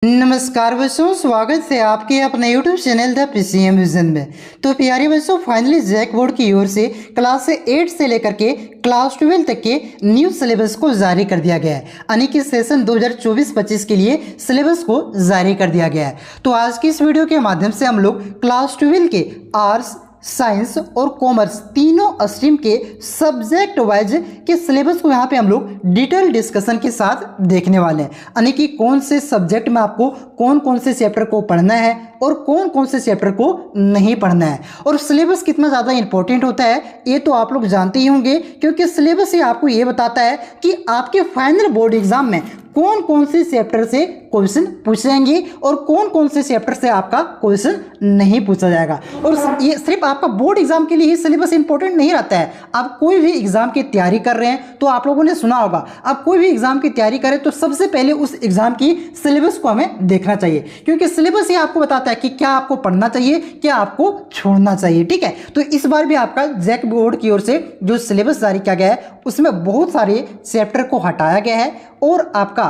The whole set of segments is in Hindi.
नमस्कार बच्चों, स्वागत है आपके अपने YouTube channel the PCM vision में। तो प्यारे बच्चों, फाइनली जैक बोर्ड की ओर से क्लास 8 से लेकर के क्लास 12 तक के न्यू सिलेबस को जारी कर दिया गया है, यानी कि सेशन 2024-25 के लिए सिलेबस को जारी कर दिया गया है। तो आज की इस वीडियो के माध्यम से हम लोग क्लास 12 के आर्ट्स, साइंस और कॉमर्स तीनों स्ट्रीम के सब्जेक्ट वाइज के सिलेबस को यहाँ पे हम लोग डिटेल डिस्कशन के साथ देखने वाले हैं, यानी कि कौन से सब्जेक्ट में आपको कौन कौन से चैप्टर को पढ़ना है और कौन कौन से चैप्टर को नहीं पढ़ना है, और सिलेबस कितना ज़्यादा इंपॉर्टेंट होता है ये तो आप लोग जानते ही होंगे, क्योंकि सिलेबस ही आपको ये बताता है कि आपके फाइनल बोर्ड एग्जाम में कौन कौन से चैप्टर से क्वेश्चन पूछेंगे और कौन कौन से चैप्टर से आपका क्वेश्चन नहीं पूछा जाएगा। और ये सिर्फ आपका बोर्ड एग्जाम के लिए ही सिलेबस इंपॉर्टेंट नहीं रहता है। आप कोई भी एग्जाम की तैयारी कर रहे हैं तो आप लोगों ने सुना होगा, आप कोई भी एग्जाम की तैयारी करें तो सबसे पहले उस एग्जाम की सिलेबस को हमें देखना चाहिए, क्योंकि सिलेबस ही आपको बताता है कि क्या आपको पढ़ना चाहिए, क्या आपको छोड़ना चाहिए। ठीक है, तो इस बार भी आपका जैक बोर्ड की ओर से जो सिलेबस जारी किया गया है उसमें बहुत सारे चैप्टर को हटाया गया है और आपका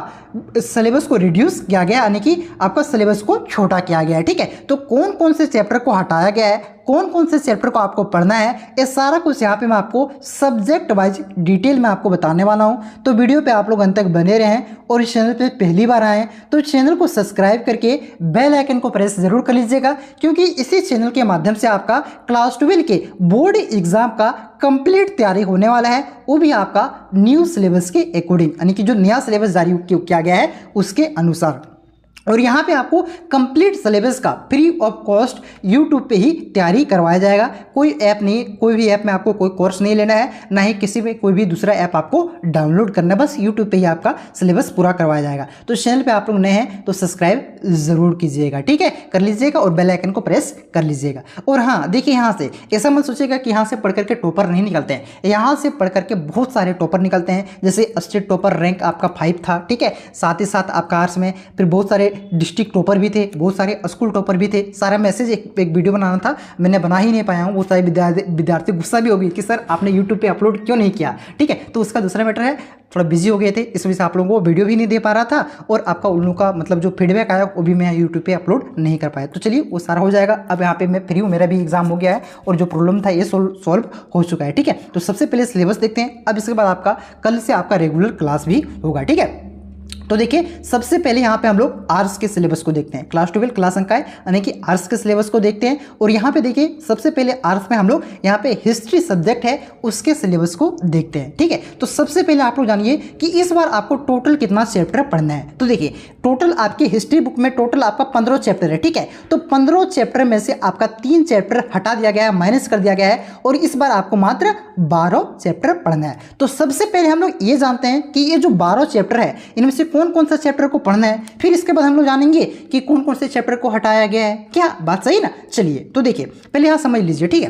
सिलेबस को रिड्यूस किया गया, यानी कि आपका सिलेबस को छोटा किया गया है। ठीक है, तो कौन कौन से चैप्टर को हटाया गया है, कौन कौन से चैप्टर को आपको पढ़ना है, ये सारा कुछ यहाँ पे मैं आपको सब्जेक्ट वाइज डिटेल में आपको बताने वाला हूँ। तो वीडियो पे आप लोग अंत तक बने रहें, और इस चैनल पे पहली बार आए तो चैनल को सब्सक्राइब करके बेल आइकन को प्रेस जरूर कर लीजिएगा, क्योंकि इसी चैनल के माध्यम से आपका क्लास 12 के बोर्ड एग्जाम का कंप्लीट तैयारी होने वाला है, वो भी आपका न्यू सिलेबस के अकॉर्डिंग, यानी कि जो नया सिलेबस जारी किया गया है उसके अनुसार। और यहाँ पे आपको कंप्लीट सिलेबस का फ्री ऑफ कॉस्ट यूट्यूब पे ही तैयारी करवाया जाएगा। कोई ऐप नहीं, कोई भी ऐप में आपको कोई कोर्स नहीं लेना है, ना ही किसी में कोई भी दूसरा ऐप आपको डाउनलोड करना है, बस यूट्यूब पे ही आपका सिलेबस पूरा करवाया जाएगा। तो चैनल पे आप लोग नए हैं तो सब्सक्राइब जरूर कीजिएगा, ठीक है, कर लीजिएगा, और बेल आइकन को प्रेस कर लीजिएगा। और हाँ देखिए, यहाँ से ऐसा मत सोचिएगा कि यहाँ से पढ़ करके टॉपर नहीं निकलते हैं, यहाँ से पढ़ करके बहुत सारे टॉपर निकलते हैं। जैसे स्टेट टॉपर रैंक आपका 5 था, ठीक है, साथ ही साथ आपका आर्ट्स में फिर बहुत सारे डिस्ट्रिक्ट टॉपर भी थे, बहुत सारे स्कूल टॉपर भी थे। सारा मैसेज एक वीडियो बनाना था, मैंने बना ही नहीं पाया हूँ। बहुत सारे विद्यार्थी गुस्सा भी हो गए कि सर आपने यूट्यूब पे अपलोड क्यों नहीं किया। ठीक है, तो उसका दूसरा मैटर है, थोड़ा बिजी हो गए थे, इस वजह से आप लोगों को वीडियो भी नहीं दे पा रहा था, और आपका उन लोगों का मतलब जो फीडबैक आया वो भी मैं यूट्यूब पे अपलोड नहीं कर पाया। तो चलिए वो सारा हो जाएगा। अब यहाँ पे मैं फ्री हूँ, मेरा भी एग्जाम हो गया है और जो प्रॉब्लम था ये सॉल्व हो चुका है। ठीक है, तो सबसे पहले सिलेबस देखते हैं। अब इसके बाद आपका कल से आपका रेगुलर क्लास भी होगा। ठीक है, तो देखिए सबसे पहले यहाँ पे हम लोग आर्ट्स के सिलेबस को देखते हैं। क्लास 12 क्लास अंक का है, यानी कि आर्ट्स के सिलेबस को देखते हैं। और यहाँ पे देखिए सबसे पहले आर्ट्स में हम लोग यहाँ पे हिस्ट्री सब्जेक्ट है उसके सिलेबस को देखते हैं। ठीक है, तो सबसे पहले आप लोग जानिए कि इस बार आपको टोटल कितना चैप्टर पढ़ना है। तो देखिए टोटल आपके हिस्ट्री बुक में टोटल आपका 15 चैप्टर है। ठीक है, तो 15 चैप्टर में से आपका 3 चैप्टर हटा दिया गया है, माइनस कर दिया गया है, और इस बार आपको मात्र 12 चैप्टर पढ़ना है। तो सबसे पहले हम लोग ये जानते हैं कि ये जो 12 चैप्टर है इनमें से कौन कौन सा चैप्टर को पढ़ना है, फिर इसके बाद हम लोग जानेंगे कि कौन कौन से चैप्टर को हटाया गया है। क्या बात सही ना? चलिए तो देखिए पहले यहां समझ लीजिए। ठीक है,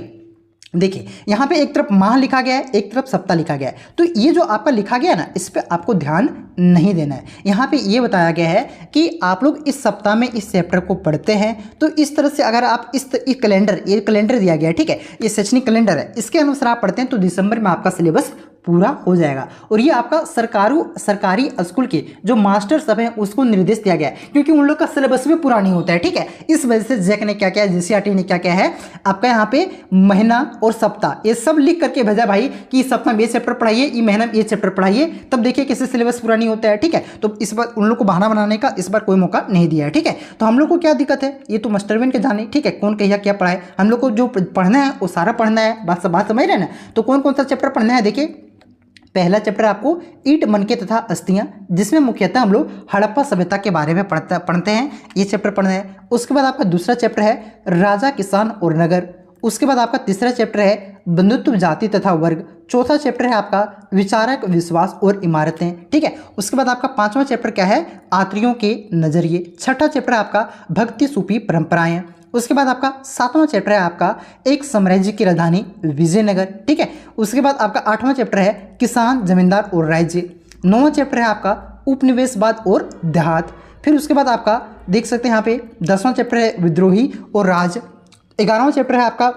देखिए यहाँ पे एक तरफ माह लिखा गया है, एक तरफ सप्ताह लिखा गया है। तो ये जो आपका लिखा गया है ना, इस पे आपको ध्यान नहीं देना है। यहाँ पे ये बताया गया है कि आप लोग इस सप्ताह में इस चैप्टर को पढ़ते हैं, तो इस तरह से अगर आप इस कैलेंडर, ये कैलेंडर दिया गया है, ठीक है, ये शैक्षणिक कैलेंडर है, इसके अनुसार आप पढ़ते हैं तो दिसंबर में आपका सिलेबस पूरा हो जाएगा। और ये आपका सरकारी स्कूल के जो मास्टर सब हैं उसको निर्देश दिया गया है, क्योंकि उन लोग का सिलेबस भी पूरा नहीं होता है। ठीक है, इस वजह से जैक ने क्या किया, जीसीईआरटी ने क्या किया है, आपका यहाँ पे महीना और सप्ताह ये सब लिख करके भेजा भाई कि इस सप्ताह में ये चैप्टर पढ़ाइए, ये महीना में ये चैप्टर पढ़ाइए। तब देखिए किसी सिलेबस पूरा नहीं होता है। ठीक है, तो इस बार उन लोग को बहाना बनाने का इस बार कोई मौका नहीं दिया है। ठीक है, तो हम लोग को क्या दिक्कत है, ये तो मास्टरबिन के जाने, ठीक है, कौन कहिया क्या पढ़ाए, हम लोग को जो पढ़ना है वो सारा पढ़ना है। बात समझ रहे हैं ना? तो कौन कौन सा चैप्टर पढ़ना है, देखिए पहला चैप्टर आपको ईंट मनके तथा अस्थियां, जिसमें मुख्यतः हम लोग हड़प्पा सभ्यता के बारे में पढ़ते हैं, ये चैप्टर पढ़ना है। उसके बाद आपका दूसरा चैप्टर है राजा किसान और नगर। उसके बाद आपका तीसरा चैप्टर है बंधुत्व जाति तथा वर्ग। चौथा चैप्टर है आपका विचारक विश्वास और इमारतें। ठीक है, उसके बाद आपका 5वां चैप्टर क्या है, आत्रियों के नजरिए। छठा चैप्टर है आपका भक्ति सूफी परंपराएं। उसके बाद आपका 7वां चैप्टर है आपका एक साम्राज्य की राजधानी विजयनगर। ठीक है, उसके बाद आपका 8वां चैप्टर है किसान जमींदार और राज्य। 9वां चैप्टर है आपका उपनिवेशवाद और देहात। फिर उसके बाद आपका देख सकते हैं यहाँ पे 10वां चैप्टर है विद्रोही और राज। 11वां चैप्टर है आपका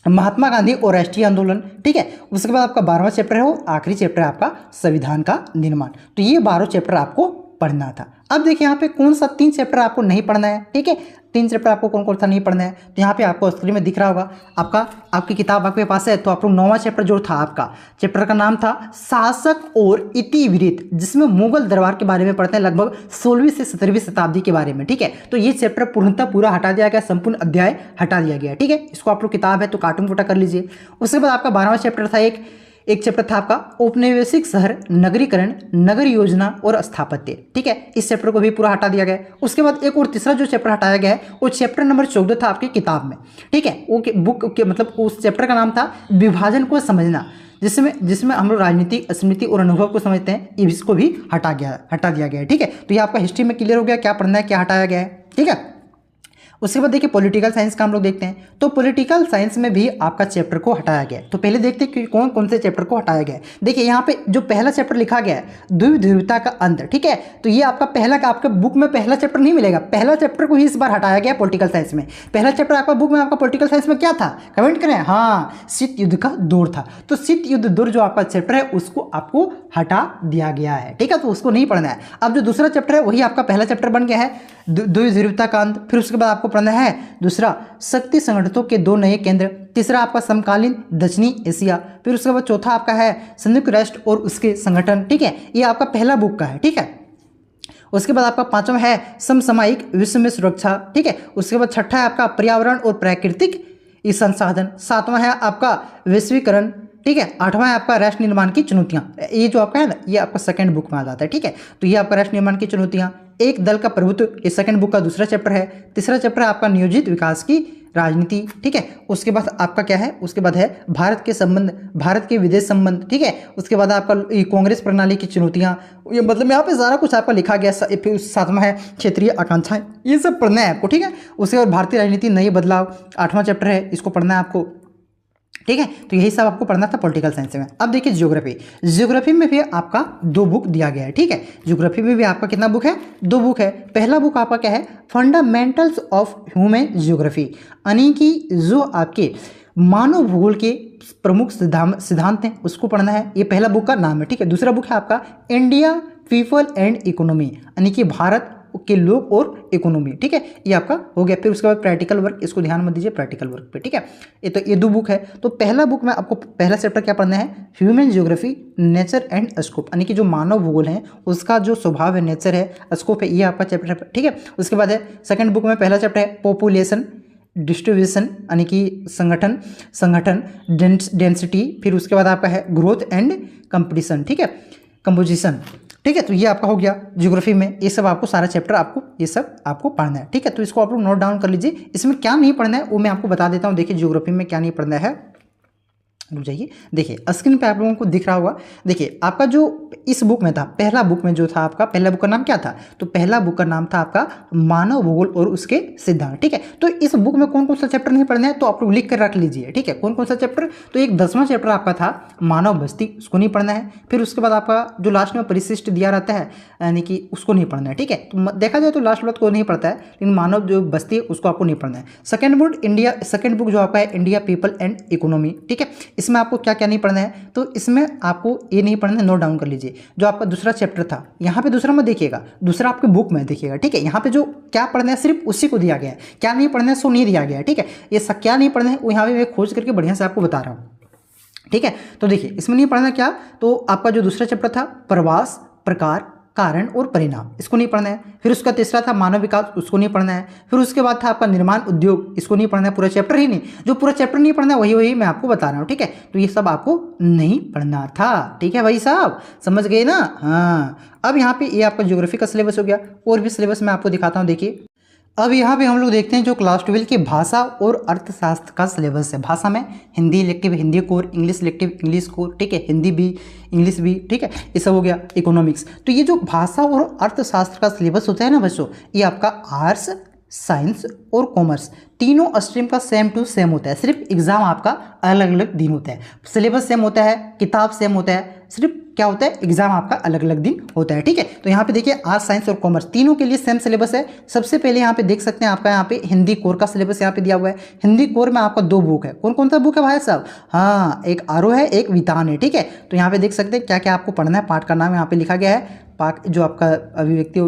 महात्मा गांधी और राष्ट्रीय आंदोलन। ठीक है, उसके बाद आपका 12वां चैप्टर है वो आखिरी चैप्टर है आपका संविधान का निर्माण। तो ये 12 चैप्टर आपको पढ़ना था। अब देखिए यहाँ पे कौन सा 3 चैप्टर आपको नहीं पढ़ना है, ठीक है। 3 चैप्टर आपको कौन कौन सा नहीं पढ़ना है, तो यहाँ पे आपको स्क्रीन में दिख रहा होगा आपकी किताब आपके पास है। तो आप लोग 9वां चैप्टर जो था आपका चैप्टर का नाम था शासक और इतिवृत्त, जिसमें मुगल दरबार के बारे में पढ़ते हैं, लगभग 16वीं से 17वीं शताब्दी के बारे में, ठीक है। तो ये चैप्टर पूर्णतः पूरा हटा दिया गया, संपूर्ण अध्याय हटा दिया गया, ठीक है। इसको आप लोग किताब है तो कार्टून फोटा कर लीजिए। उसके बाद आपका 12वां चैप्टर था एक चैप्टर था आपका औपनिवेशिक शहर नगरीकरण, नगर योजना और स्थापत्य, ठीक है। इस चैप्टर को भी पूरा हटा दिया गया है। उसके बाद एक और तीसरा जो चैप्टर हटाया गया है वो चैप्टर नंबर 14 था आपकी किताब में, ठीक है। वो बुक के मतलब उस चैप्टर का नाम था विभाजन को समझना, जिसमें हम लोग राजनीति, स्मृति और अनुभव को समझते हैं। इसको भी हटा दिया गया है, ठीक है। तो ये आपका हिस्ट्री में क्लियर हो गया क्या पढ़ना है, क्या हटाया गया है, ठीक है। उसके बाद देखिए पॉलिटिकल साइंस का हम लोग देखते हैं। तो पॉलिटिकल साइंस में भी आपका चैप्टर को हटाया गया है। तो पहले देखते हैं कि कौन कौन से चैप्टर को हटाया गया है। देखिए यहाँ पे जो पहला चैप्टर लिखा गया है द्विध्रुवता का अंत, ठीक है। तो ये आपका आपके बुक में पहला चैप्टर नहीं मिलेगा, पहला चैप्टर को ही इस बार हटाया गया पॉलिटिकल साइंस में। पहला चैप्टर आपका बुक में आपका पॉलिटिकल साइंस में क्या था, कमेंट करें। हाँ, शीत युद्ध का दौर था। तो शीत युद्ध दौर जो आपका चैप्टर है उसको आपको हटा दिया गया है, ठीक है। तो उसको नहीं पढ़ना है। अब जो दूसरा चैप्टर है वही आपका पहला चैप्टर बन गया है द्विध्रुवता का अंत। फिर उसके बाद आपको पढ़ना है दूसरा शक्ति संगठनों के 2 नए केंद्र, तीसरा आपका समकालीन दक्षिणी एशिया, फिर उसके बाद चौथा आपका है संयुक्त राष्ट्र और उसके संगठन, ठीक है। ये आपका पहला बुक का है, ठीक है। उसके बाद आपका 5वां है समसामयिक विश्व में सुरक्षा, ठीक है। उसके बाद 6ठा है आपका पर्यावरण और प्राकृतिक संसाधन, 7वां है आपका वैश्वीकरण, ठीक है। 8वां है आपका राष्ट्र निर्माण की चुनौतियां। ये जो आपका है ना ये आपका सेकंड बुक में आ जाता है, ठीक है। तो ये आपका राष्ट्र निर्माण की चुनौतियां, एक दल का प्रभुत्व, ये सेकंड बुक का दूसरा चैप्टर है। तीसरा चैप्टर है आपका नियोजित विकास की राजनीति, ठीक है। उसके बाद आपका क्या है, उसके बाद है भारत के संबंध, भारत के विदेश संबंध, ठीक है। उसके बाद आपका कांग्रेस प्रणाली की चुनौतियां, ये मतलब यहाँ पे सारा कुछ आपका लिखा गया। फिर 7वां है क्षेत्रीय आकांक्षाएं, ये सब पढ़ना है आपको, ठीक है। उसके बाद भारतीय राजनीति नई बदलाव, 8वां चैप्टर है, इसको पढ़ना है आपको, ठीक है। तो यही सब आपको पढ़ना था पॉलिटिकल साइंस में। अब देखिए ज्योग्राफी में भी आपका 2 बुक दिया गया है, ठीक है। ज्योग्राफी में भी आपका कितना बुक है, 2 बुक है। पहला बुक आपका क्या है, फंडामेंटल्स ऑफ ह्यूमन ज्योग्राफी, यानी कि जो आपके मानव भूगोल के प्रमुख सिद्धांत हैं उसको पढ़ना है। ये पहला बुक का नाम है, ठीक है। दूसरा बुक है आपका इंडिया पीपल एंड इकोनॉमी, यानी कि भारत के लोग और इकोनॉमी, ठीक है। ये आपका हो गया। फिर उसके बाद प्रैक्टिकल वर्क, इसको ध्यान मत दीजिए प्रैक्टिकल वर्क पे, ठीक है। ये 2 बुक है। तो पहला बुक में आपको पहला चैप्टर क्या पढ़ना है, human geography nature and scope, यानी कि जो मानव भूगोल है उसका जो स्वभाव है, नेचर है, स्कोप है, ये आपका चैप्टर है, ठीक है। उसके बाद है सेकंड बुक में पहला चैप्टर है पॉपुलेशन डिस्ट्रीब्यूशन, यानी कि संगठन डेंसिटी। फिर उसके बाद आपका है ग्रोथ एंड कंपटीशन, ठीक है, कंपोजिशन, ठीक है। तो ये आपका हो गया ज्योग्राफी में। ये सब आपको सारा चैप्टर ये सब आपको पढ़ना है, ठीक है। तो इसको आप लोग नोट डाउन कर लीजिए। इसमें क्या नहीं पढ़ना है वो मैं आपको बता देता हूँ। देखिए ज्योग्राफी में क्या नहीं पढ़ना है, रुक जाइए। देखिए स्क्रीन पे आप लोगों को दिख रहा होगा। देखिए आपका जो इस बुक में था, पहला बुक में जो था आपका, पहला बुक का नाम क्या था, तो पहला बुक का नाम था आपका मानव भूगोल और उसके सिद्धांत, ठीक है। तो इस बुक में कौन कौन सा चैप्टर नहीं पढ़ना है तो आप लोग लिख कर रख लीजिए, ठीक है। कौन कौन सा चैप्टर, तो एक 10वां चैप्टर आपका था मानव बस्ती, उसको नहीं पढ़ना है। फिर उसके बाद आपका जो लास्ट में परिशिष्ट दिया रहता है, यानी कि उसको नहीं पढ़ना है, ठीक है। तो देखा जाए तो लास्ट वाला को नहीं पढ़ता है, लेकिन मानव जो बस्ती है उसको आपको नहीं पढ़ना है। सेकंड बुक जो आपका है इंडिया पीपल एंड इकोनॉमी, ठीक है। इसमें आपको क्या क्या नहीं पढ़ना है, तो इसमें आपको ये नहीं पढ़ना है, नोट डाउन कर लीजिए। जो आपका दूसरा चैप्टर था, यहाँ पे दूसरा मत देखिएगा, दूसरा आपके बुक में देखिएगा, ठीक है। यहाँ पे जो क्या पढ़ना है सिर्फ उसी को दिया गया है, क्या नहीं पढ़ना है सो नहीं दिया गया है, ठीक है। ये सब क्या नहीं पढ़ना है वो यहाँ पे मैं खोज करके बढ़िया से आपको बता रहा हूँ, ठीक है। तो देखिए इसमें नहीं पढ़ना क्या, तो आपका जो दूसरा चैप्टर था प्रवास, प्रकार, कारण और परिणाम, इसको नहीं पढ़ना है। फिर उसका तीसरा था मानव विकास, उसको नहीं पढ़ना है। फिर उसके बाद था आपका निर्माण उद्योग, इसको नहीं पढ़ना है, पूरा चैप्टर ही नहीं, जो पूरा चैप्टर नहीं पढ़ना है वही मैं आपको बता रहा हूँ, ठीक है। तो ये सब आपको नहीं पढ़ना था, ठीक है भाई साहब, समझ गए ना। हाँ, अब यहाँ पे ये आपका ज्योग्राफी का सिलेबस हो गया। और भी सिलेबस मैं आपको दिखाता हूँ। देखिए अब यहाँ पे हम लोग देखते हैं जो क्लास 12 की भाषा और अर्थशास्त्र का सिलेबस है। भाषा में Hindi elective Hindi core, English elective English core, ठीक है, हिंदी भी इंग्लिश भी, ठीक है। ये सब हो गया इकोनॉमिक्स। तो ये जो भाषा और अर्थशास्त्र का सिलेबस होता है ना बच्चों, ये आपका आर्ट्स, साइंस और कॉमर्स तीनों स्ट्रीम का सेम टू सेम होता है। सिर्फ एग्जाम आपका अलग अलग दिन होता है, सिलेबस सेम होता है, किताब सेम होता है, सिर्फ क्या होता है एग्जाम आपका अलग अलग दिन होता है, ठीक है। तो यहाँ पे देखिए आर्ट्स, साइंस और कॉमर्स तीनों के लिए सेम सिलेबस है। सबसे पहले यहाँ पे देख सकते हैं आपका यहाँ पे हिंदी कोर का सिलेबस यहाँ पे दिया हुआ है। हिंदी कोर में आपका 2 बुक है। कौन कौन सा बुक है भाई साहब, हाँ, एक आरो है, एक वितान है, ठीक है। तो यहाँ पे देख सकते हैं क्या क्या आपको पढ़ना है। पाठ का नाम यहाँ पे लिखा गया है जो आपका अभिव्यक्ति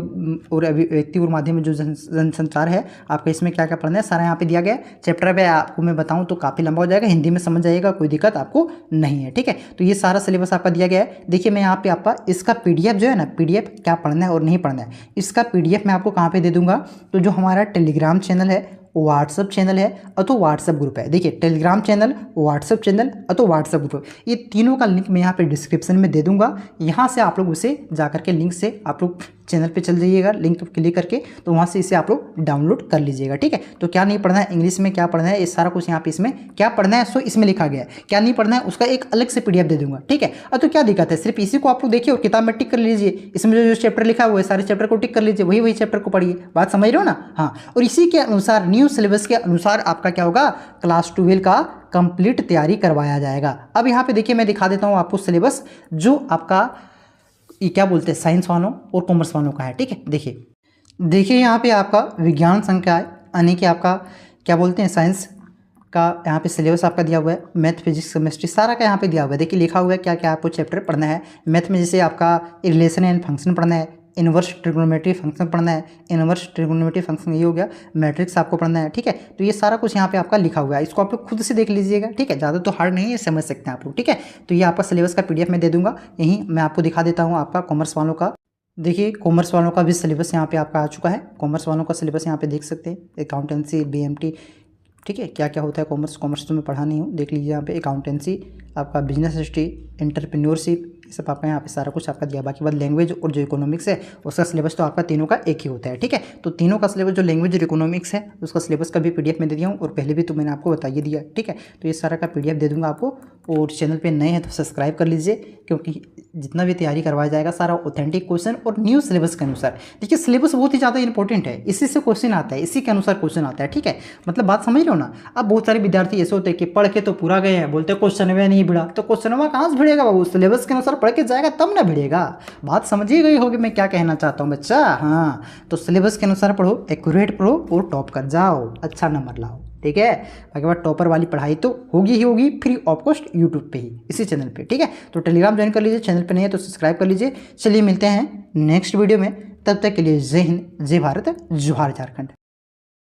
और माध्यम में जो जनसंचार है आपका, इसमें क्या क्या पढ़ना है सारा यहाँ पे दिया गया है। चैप्टर पे आपको मैं बताऊँ तो काफ़ी लंबा हो जाएगा, हिंदी में समझ जाइएगा, कोई दिक्कत आपको नहीं है, ठीक है। तो ये सारा सिलेबस आपका दिया गया है। देखिए मैं यहाँ पे आपका इसका PDF जो है ना, PDF क्या पढ़ना है और नहीं पढ़ना है, इसका PDF मैं आपको कहाँ पे दे दूंगा, तो जो हमारा टेलीग्राम चैनल है, व्हाट्सअप चैनल है अथवा व्हाट्सअप ग्रुप है। देखिए टेलीग्राम चैनल, व्हाट्सअप चैनल अथवा व्हाट्सअप ग्रुप, ये तीनों का लिंक मैं यहाँ पे डिस्क्रिप्शन में दे दूंगा। यहाँ से आप लोग उसे जा करके लिंक से आप लोग चैनल पे चल जाइएगा, लिंक क्लिक करके, तो वहाँ से इसे आप लोग डाउनलोड कर लीजिएगा, ठीक है। तो क्या नहीं पढ़ना है, इंग्लिश में क्या पढ़ना है, ये सारा कुछ यहाँ पे इसमें क्या पढ़ना है सो इसमें लिखा गया है। क्या नहीं पढ़ना है उसका एक अलग से PDF दे दूंगा, ठीक है। अब तो क्या दिक्कत है, सिर्फ इसी को आप लोग देखिए और किताब में टिक कर लीजिए। इसमें जो चैप्टर लिखा हुआ है सारे चैप्टर को टिक कर लीजिए, वही चैप्टर को पढ़िए। बात समझ रहे हो ना? हाँ, और इसी के अनुसार न्यू सिलेबस के अनुसार आपका क्या होगा, क्लास 12 का कंप्लीट तैयारी करवाया जाएगा। अब यहाँ पे देखिए मैं दिखा देता हूँ आपको सिलेबस जो आपका ये क्या बोलते हैं साइंस वालों और कॉमर्स वालों का है, ठीक है। देखिए यहाँ पे आपका विज्ञान संकाय यानी कि आपका क्या बोलते हैं साइंस का यहाँ पे सिलेबस आपका दिया हुआ है। मैथ, फिजिक्स, केमिस्ट्री सारा का यहाँ पे दिया हुआ है। देखिए लिखा हुआ है क्या क्या आपको चैप्टर पढ़ना है। मैथ में जैसे आपका रिलेशन एंड फंक्शन पढ़ना है, इनवर्स ट्रिग्नोमेट्री फंक्शन पढ़ना है। इनवर्स ट्रिग्नोमेट्री फंक्शन ये हो गया, मैट्रिक्स आपको पढ़ना है, ठीक है। तो ये सारा कुछ यहाँ पे आपका लिखा हुआ है, इसको आप लोग खुद से देख लीजिएगा, ठीक है। ज़्यादा तो हार्ड नहीं है, समझ सकते हैं आप लोग, ठीक है। तो ये आपका सिलेबस का PDF मैं दे दूंगा। यहीं मैं आपको दिखा देता हूँ आपका कॉमर्स वालों का। देखिए कॉमर्स वालों का भी सिलेबस यहाँ पे आपका आ चुका है। कॉमर्स वालों का सिलेबस यहाँ पे देख सकते हैं, अकाउंटेंसी, BMT, ठीक है। क्या क्या होता है कॉमर्स तो मैं पढ़ा नहीं हूँ, देख लीजिए यहाँ पे अकाउंटेंसी, आपका बिजनेस हिस्ट्री, एंटरप्रेन्योरशिप, ये सब आपका यहाँ पे सारा कुछ आपका दिया। बाकी बात लैंग्वेज और जो इकोनॉमिक्स है उसका सिलेबस तो आपका तीनों का एक ही होता है, ठीक है। तो तीनों का सिलेबस जो लैंग्वेज और इकोनॉमिक्स है उसका सिलेबस का भी PDF में दे दिया हूँ, और पहले भी तो मैंने आपको बताइए दिया, ठीक है। तो ये सारा का PDF दे दूँगा आपको। और चैनल पर नए हैं तो सब्सक्राइब कर लीजिए, क्योंकि जितना भी तैयारी करवाया जाएगा सारा ऑथेंटिक क्वेश्चन और न्यू सिलेबस के अनुसार। देखिए सिलेबस बहुत ही ज़्यादा इंपॉर्टेंट है, इसी से क्वेश्चन आता है, इसी के अनुसार क्वेश्चन आता है, ठीक है। मतलब बात समझ रहे हो ना? अब बहुत सारे विद्यार्थी ऐसे होते हैं कि पढ़ के तो पूरा गए हैं, बोलते क्वेश्चन में नहीं भिड़ा, तो क्वेश्चन में कहाँ से भिड़ेगा बाबू? सिलेबस के अनुसार पढ़ के जाएगा तब ना भिड़ेगा। बात समझी गई होगी मैं क्या कहना चाहता हूँ बच्चा? हाँ, तो सिलेबस के अनुसार पढ़ो, एक्यूरेट पढ़ो और टॉप कर जाओ, अच्छा नंबर लाओ, ठीक है। बाकी बात टॉपर वाली पढ़ाई तो होगी ही होगी, फ्री ऑफ कॉस्ट यूट्यूब पे ही, इसी चैनल पे, ठीक है। तो टेलीग्राम ज्वाइन कर लीजिए, चैनल पे नहीं है तो सब्सक्राइब कर लीजिए। चलिए मिलते हैं नेक्स्ट वीडियो में, तब तक के लिए जय हिंद, जय भारत, जोहार झारखंड।